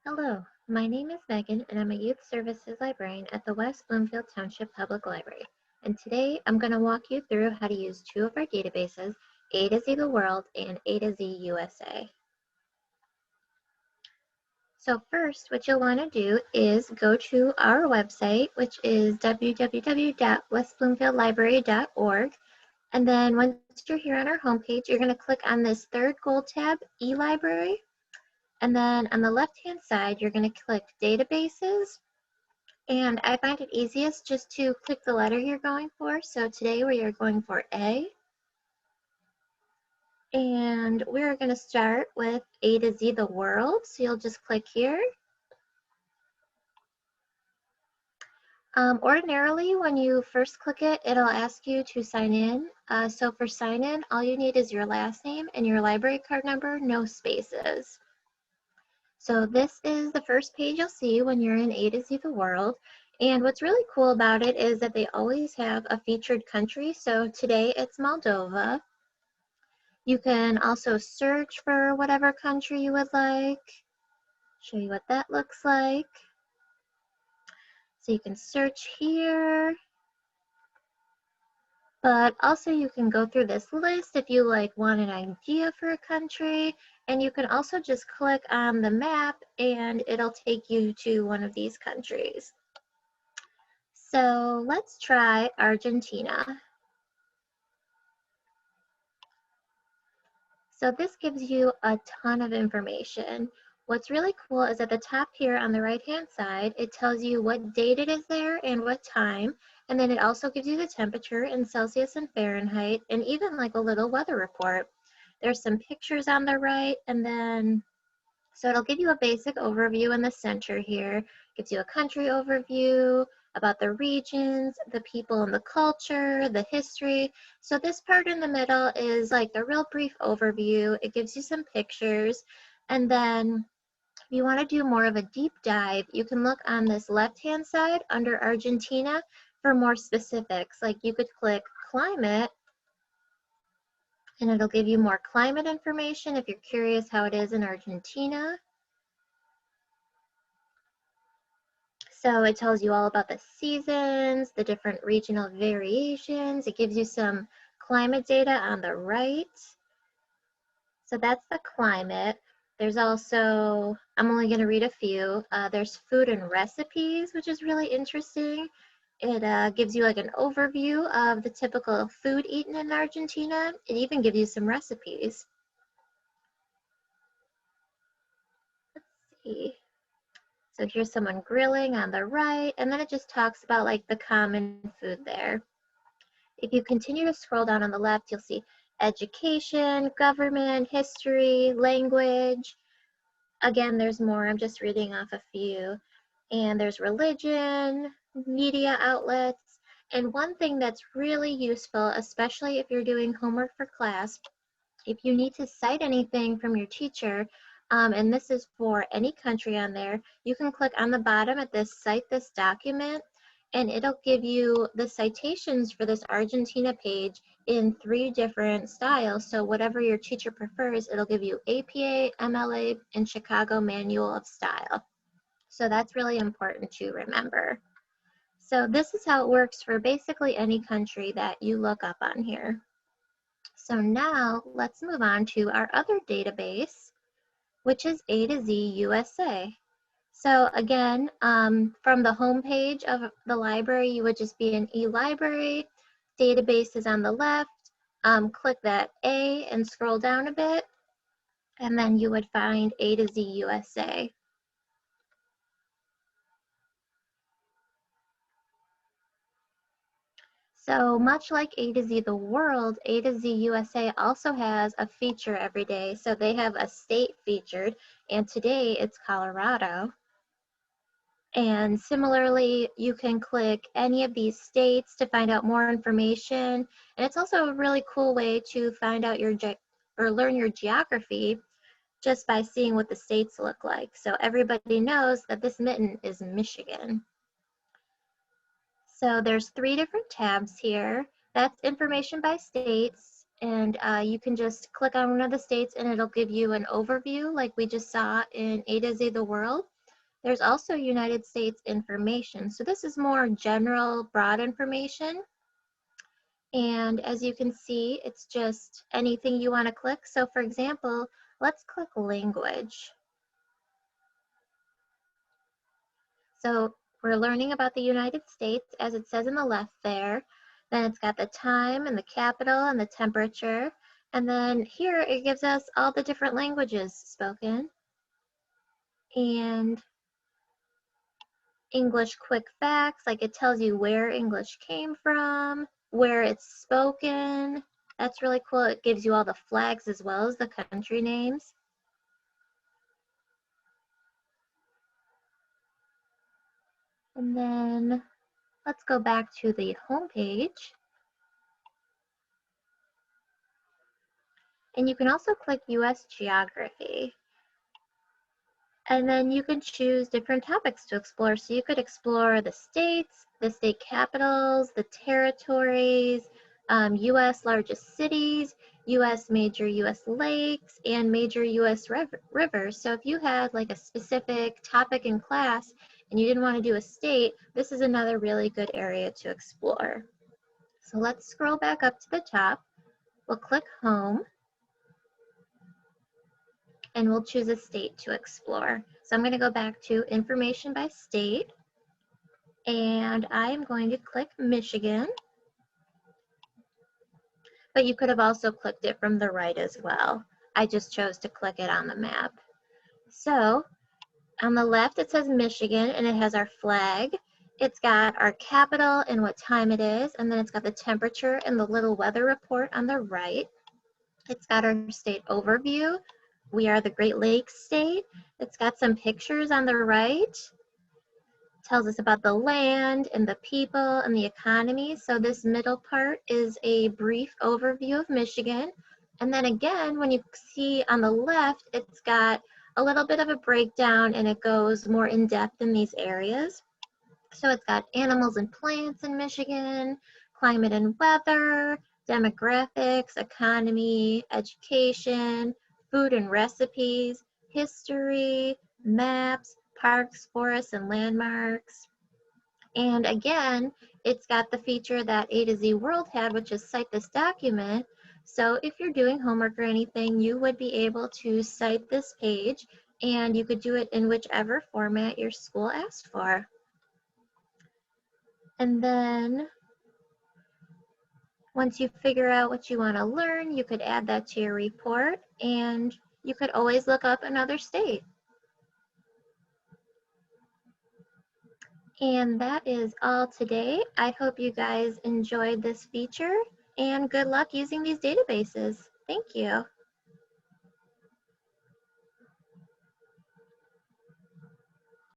Hello, my name is Megan and I'm a Youth Services Librarian at the West Bloomfield Township Public Library. And today I'm going to walk you through how to use two of our databases, AtoZ The World and AtoZ USA. So first, what you'll want to do is go to our website, which is www.westbloomfieldlibrary.org. And then once you're here on our homepage, you're going to click on this third gold tab, eLibrary. And then on the left-hand side, you're going to click Databases. And I find it easiest just to click the letter you're going for. So today we are going for A. And we're going to start with AtoZ The World. So you'll just click here. Ordinarily, when you first click it, it'll ask you to sign in. So for sign in, all you need is your last name and your library card number, no spaces. So this is the first page you'll see when you're in AtoZ The World. And what's really cool about it is that they always have a featured country. So today it's Moldova. You can also search for whatever country you would like. Show you what that looks like. So you can search here. But also you can go through this list if you want an idea for a country, and you can also just click on the map and it'll take you to one of these countries. So let's try Argentina. So this gives you a ton of information. What's really cool is at the top here on the right-hand side, it tells you what date it is there and what time. And then it also gives you the temperature in Celsius and Fahrenheit, and even like a little weather report. There's some pictures on the right, and then, so it'll give you a basic overview in the center here. Gives you a country overview, about the regions, the people and the culture, the history. So this part in the middle is like the real brief overview. It gives you some pictures. And then if you want to do more of a deep dive, you can look on this left-hand side under Argentina for more specifics. Like you could click climate and it'll give you more climate information if you're curious how it is in Argentina. So it tells you all about the seasons, the different regional variations. It gives you some climate data on the right. So that's the climate. There's also, I'm only going to read a few. There's food and recipes, which is really interesting. It gives you like an overview of the typical food eaten in Argentina. It even gives you some recipes. Let's see. So here's someone grilling on the right, and then it just talks about like the common food there. If you continue to scroll down on the left, you'll see education, government, history, language. Again, there's more. I'm just reading off a few. And there's religion, media outlets. And one thing that's really useful, especially if you're doing homework for class, if you need to cite anything from your teacher, and this is for any country on there, you can click on the bottom at this Cite This Document, and it'll give you the citations for this Argentina page in 3 different styles. So whatever your teacher prefers, it'll give you APA, MLA, and Chicago Manual of Style. So that's really important to remember. So this is how it works for basically any country that you look up on here. So now let's move on to our other database, which is AtoZ USA. So again, from the home page of the library, you would just be in eLibrary. Database is on the left. Click that A and scroll down a bit, and then you would find AtoZ USA. So much like AtoZ The World, AtoZ USA also has a feature every day. So they have a state featured, and today it's Colorado. And similarly, you can click any of these states to find out more information. And it's also a really cool way to find out or learn your geography just by seeing what the states look like. So everybody knows that this mitten is Michigan. So there's 3 different tabs here. That's information by states, and you can just click on one of the states and it'll give you an overview like we just saw in AtoZ The World. There's also United States information. So this is more general, broad information. And as you can see, it's just anything you want to click. So for example, let's click language. So we're learning about the United States, as it says in the left there. Then it's got the time and the capital and the temperature. And then here it gives us all the different languages spoken. And English quick facts, like it tells you where English came from, where it's spoken. That's really cool. It gives you all the flags as well as the country names. And then let's go back to the home page. And you can also click US Geography. And then you can choose different topics to explore. So you could explore the states, the state capitals, the territories, US largest cities, US major US lakes, and major US rivers. So if you had like a specific topic in class and you didn't want to do a state, this is another really good area to explore. So let's scroll back up to the top. We'll click home and we'll choose a state to explore. So I'm going to go back to information by state, and I'm going to click Michigan, but you could have also clicked it from the right as well. I just chose to click it on the map. So on the left it says Michigan and it has our flag. It's got our capital and what time it is, and then it's got the temperature and the little weather report on the right. It's got our state overview. We are the Great Lakes state. It's got some pictures on the right. Tells us about the land and the people and the economy. So this middle part is a brief overview of Michigan. And then again, when you see on the left, it's got a little bit of a breakdown and it goes more in depth in these areas. So it's got animals and plants in Michigan, climate and weather, demographics, economy, education, food and recipes, history, maps, parks, forests, and landmarks. And again, it's got the feature that AtoZ World had, which is cite this document. So if you're doing homework or anything, you would be able to cite this page, and you could do it in whichever format your school asked for. And then once you figure out what you want to learn, you could add that to your report, and you could always look up another state. And that is all today. I hope you guys enjoyed this feature, and good luck using these databases. Thank you.